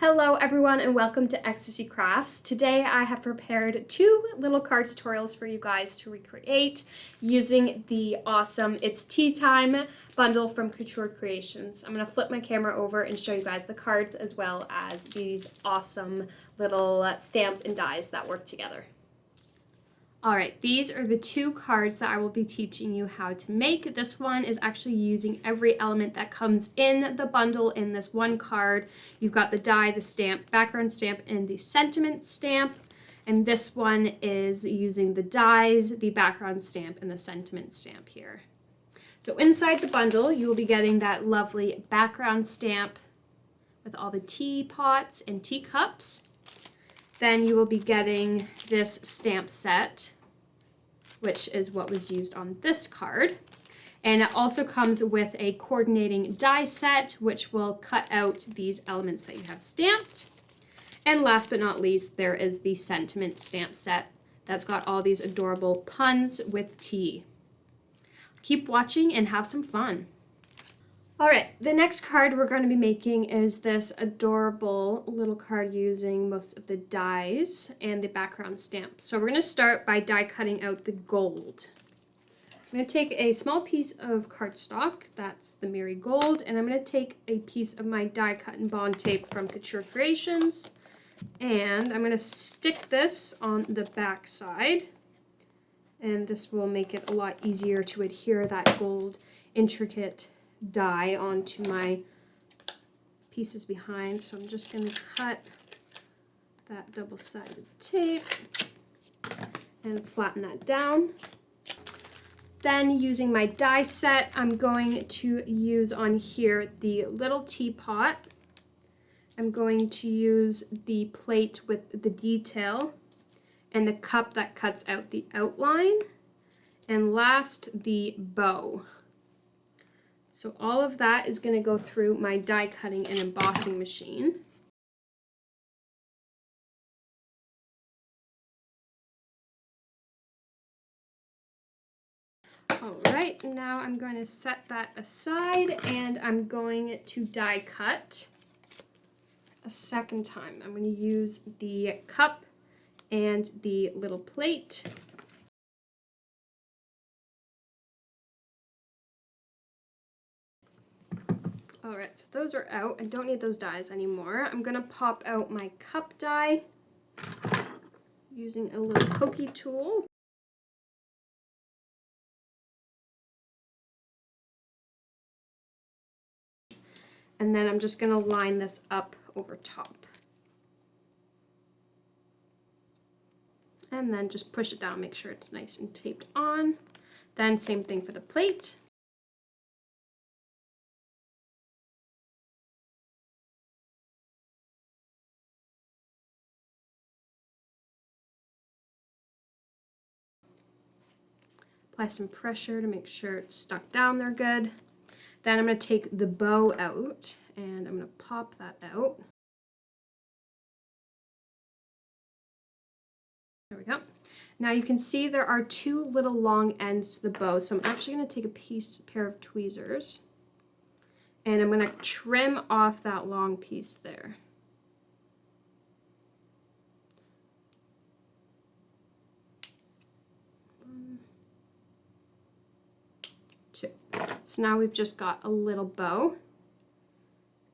Hello everyone and welcome to Ecstasy Crafts. Today I have prepared two little card tutorials for you guys to recreate using the awesome It's Tea Time bundle from Couture Creations. I'm going to flip my camera over and show you guys the cards as well as these awesome little stamps and dies that work together. Alright, these are the two cards that I will be teaching you how to make. This one is actually using every element that comes in the bundle in this one card. You've got the die, the stamp, background stamp, and the sentiment stamp. And this one is using the dies, the background stamp, and the sentiment stamp here. So inside the bundle, you will be getting that lovely background stamp with all the teapots and teacups. Then you will be getting this stamp set, which is what was used on this card. And it also comes with a coordinating die set, which will cut out these elements that you have stamped. And last but not least, there is the sentiment stamp set that's got all these adorable puns with tea. Keep watching and have some fun. All right, the next card we're going to be making is this adorable little card using most of the dies and the background stamp. So we're going to start by die cutting out the gold. I'm going to take a small piece of cardstock, that's the Marigold, and I'm going to take a piece of my die cut and bond tape from Couture Creations, and I'm going to stick this on the back side, and this will make it a lot easier to adhere that gold intricate die onto my pieces behind. So I'm just going to cut that double-sided tape and flatten that down. Then using my die set, I'm going to use on here the little teapot. I'm going to use the plate with the detail and the cup that cuts out the outline, and last the bow. So all of that is going to go through my die cutting and embossing machine. Alright, now I'm going to set that aside and I'm going to die cut a second time. I'm going to use the cup and the little plate. Alright, so those are out. I don't need those dies anymore. I'm going to pop out my cup die using a little pokey tool. And then I'm just going to line this up over top. And then just push it down, make sure it's nice and taped on. Then same thing for the plate. Apply some pressure to make sure it's stuck down there good. Then I'm going to take the bow out and I'm going to pop that out. There we go. Now you can see there are two little long ends to the bow, so I'm actually going to take a pair of tweezers and I'm going to trim off that long piece there. So now we've just got a little bow,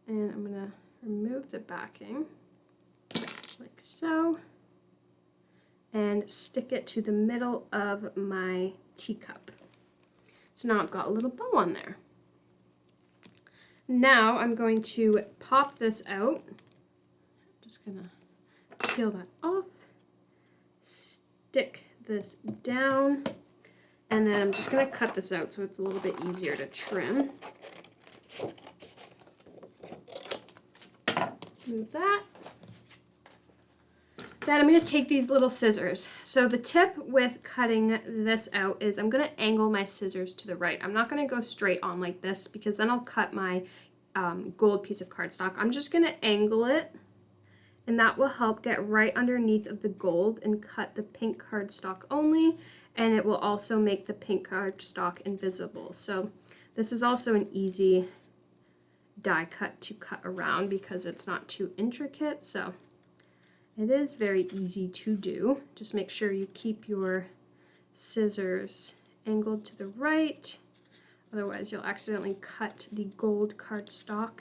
and I'm going to remove the backing like so and stick it to the middle of my teacup. So now I've got a little bow on there. Now I'm going to pop this out. I'm just going to peel that off, stick this down, and then I'm just going to cut this out so it's a little bit easier to trim. Move that. Then I'm going to take these little scissors. So the tip with cutting this out is I'm going to angle my scissors to the right. I'm not going to go straight on like this because then I'll cut my gold piece of cardstock. I'm just going to angle it, and that will help get right underneath of the gold and cut the pink cardstock only. And it will also make the pink cardstock invisible. So this is also an easy die cut to cut around because it's not too intricate. So it is very easy to do. Just make sure you keep your scissors angled to the right. Otherwise, you'll accidentally cut the gold cardstock.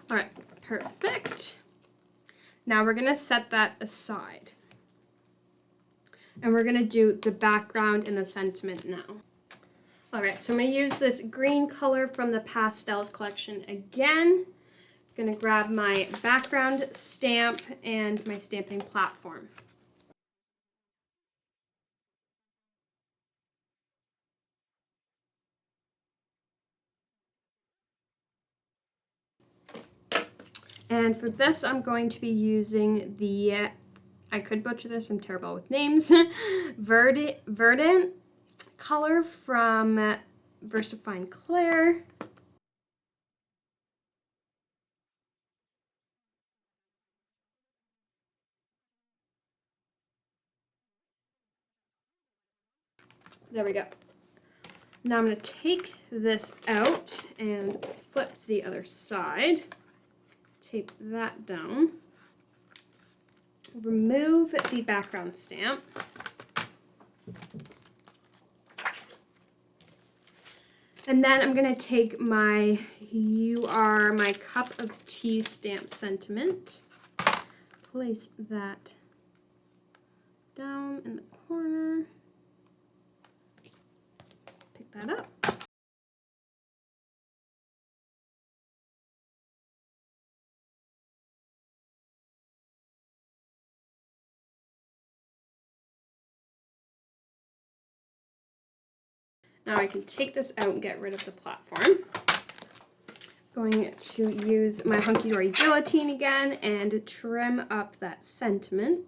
All right, perfect. Now we're gonna set that aside. And we're gonna do the background and the sentiment now. All right, so I'm gonna use this green color from the Pastels collection again. I'm gonna grab my background stamp and my stamping platform. And for this, I'm going to be using the, I could butcher this, I'm terrible with names, Verdant color from VersaFine Claire. There we go. Now I'm going to take this out and flip to the other side. Tape that down. Remove the background stamp. And then I'm going to take my You Are My Cup of Tea stamp sentiment. Place that down in the corner. Pick that up. Now I can take this out and get rid of the platform. Going to use my Hunky Dory Guillotine again and trim up that sentiment.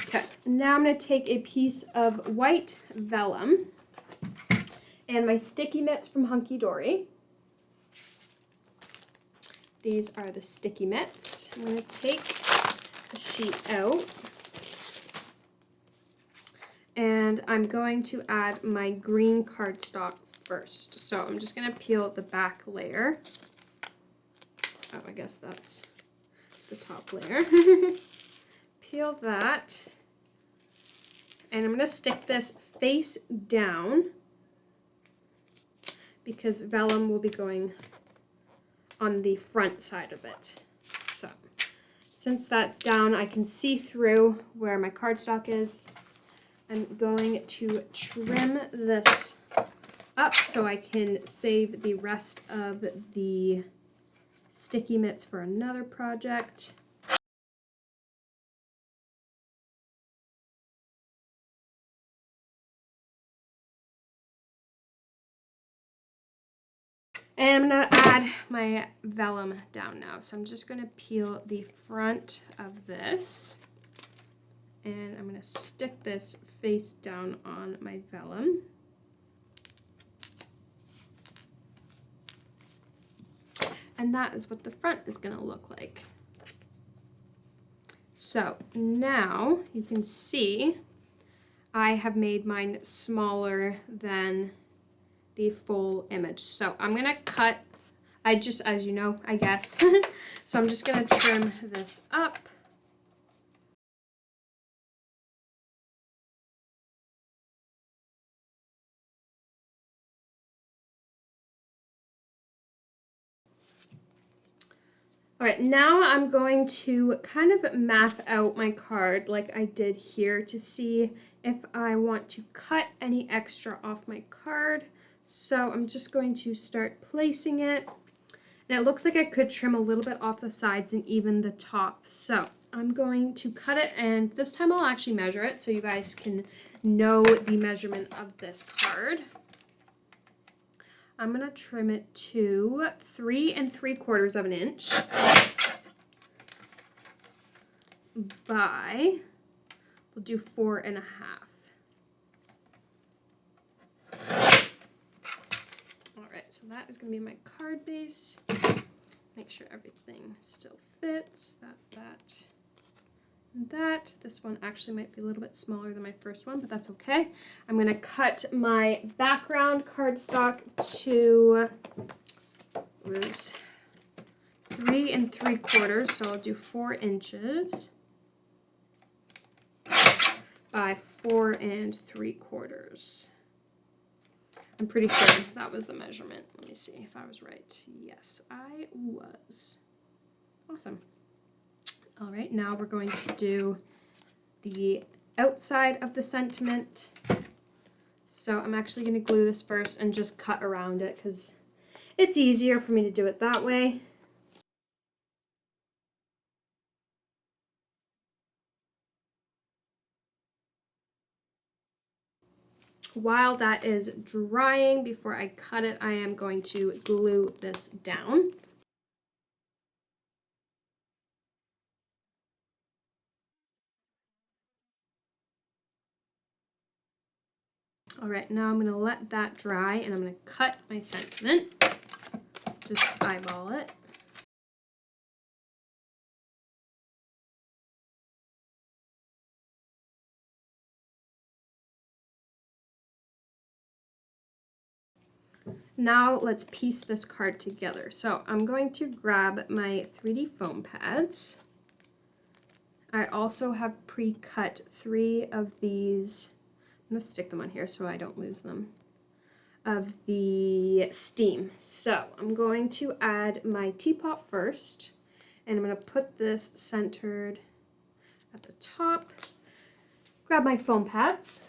Okay, now I'm going to take a piece of white vellum and my sticky mitts from Hunky Dory. These are the sticky mitts. I'm going to take the sheet out and I'm going to add my green cardstock first. So I'm just going to peel the back layer. Oh, I guess that's the top layer. Peel that. And I'm going to stick this face down because vellum will be going on the front side of it. So since that's down, I can see through where my cardstock is. I'm going to trim this up so I can save the rest of the sticky mitts for another project. And I'm going to add my vellum down now. So I'm just going to peel the front of this. And I'm going to stick this face down on my vellum. And that is what the front is going to look like. So now you can see I have made mine smaller than the full image. So I'm going to cut, as you know, I guess. So I'm just going to trim this up. All right, now I'm going to kind of map out my card like I did here to see if I want to cut any extra off my card. So I'm just going to start placing it. And it looks like I could trim a little bit off the sides and even the top. So I'm going to cut it, and this time I'll actually measure it so you guys can know the measurement of this card. I'm gonna trim it to 3 3/4 of an inch by, we'll do 4 1/2. All right, so that is gonna be my card base. Make sure everything still fits. That. This one actually might be a little bit smaller than my first one, but that's okay. I'm going to cut my background cardstock to, it was 3 3/4, so I'll do 4 inches by 4 3/4. I'm pretty sure that was the measurement. Let me see if I was right. Yes, I was. Awesome. All right, now we're going to do the outside of the sentiment. So I'm actually going to glue this first and just cut around it because it's easier for me to do it that way. While that is drying, before I cut it, I am going to glue this down. All right, now I'm going to let that dry and I'm going to cut my sentiment. Just eyeball it. Now let's piece this card together. So I'm going to grab my 3D foam pads. I also have pre-cut 3 of these. I'm going to stick them on here so I don't lose them. Of the steam. So I'm going to add my teapot first, and I'm going to put this centered at the top. Grab my foam pads.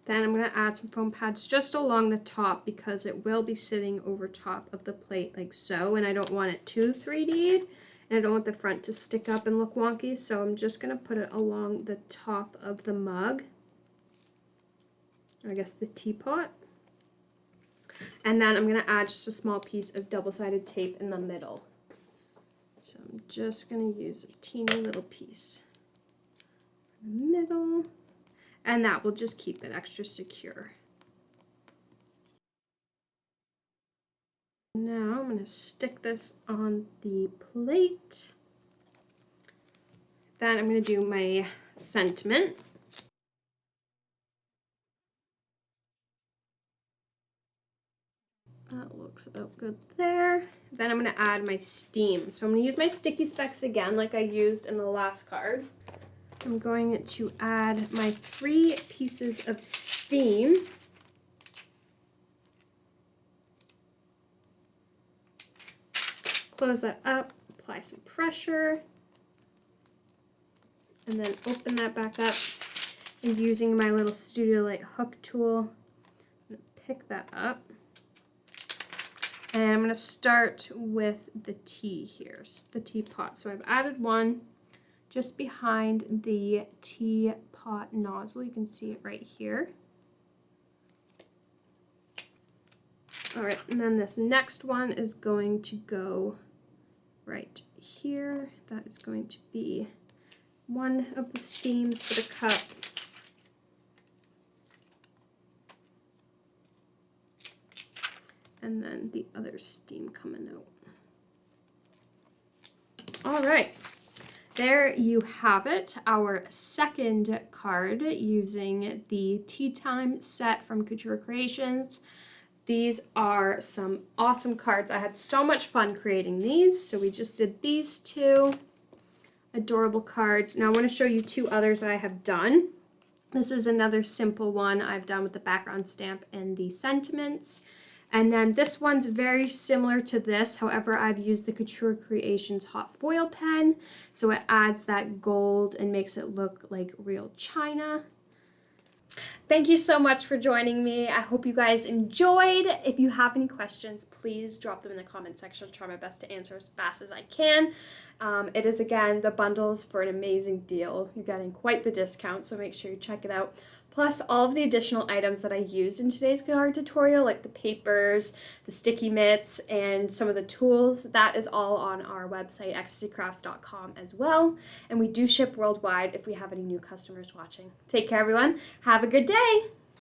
Then I'm going to add some foam pads just along the top because it will be sitting over top of the plate like so, and I don't want it too 3D'd, and I don't want the front to stick up and look wonky, so I'm just going to put it along the top of the mug, or I guess the teapot. And then I'm going to add just a small piece of double-sided tape in the middle. So I'm just going to use a teeny little piece in the middle. And that will just keep it extra secure. Now I'm going to stick this on the plate. Then I'm going to do my sentiment. That looks about good there. Then I'm going to add my steam. So I'm going to use my sticky specs again like I used in the last card. I'm going to add my 3 pieces of steam. Close that up, apply some pressure, and then open that back up. And using my little Studio Light hook tool, I'm going to pick that up. And I'm going to start with the tea here, the teapot. So I've added one just behind the teapot nozzle. You can see it right here. All right, and then this next one is going to go right here. That is going to be one of the steams for the cup. And then the other steam coming out. All right. There you have it, our second card using the Tea Time set from Couture Creations. These are some awesome cards. I had so much fun creating these. So we just did these 2 adorable cards. Now I want to show you 2 others that I have done. This is another simple one I've done with the background stamp and the sentiments. And then this one's very similar to this. However, I've used the Couture Creations hot foil pen. So it adds that gold and makes it look like real china. Thank you so much for joining me. I hope you guys enjoyed. If you have any questions, please drop them in the comment section. I'll try my best to answer as fast as I can. It is, again, the bundles for an amazing deal. You're getting quite the discount, so make sure you check it out. Plus all of the additional items that I used in today's card tutorial, like the papers, the sticky mitts, and some of the tools, that is all on our website, ecstasycrafts.com as well. And we do ship worldwide if we have any new customers watching. Take care, everyone. Have a good day.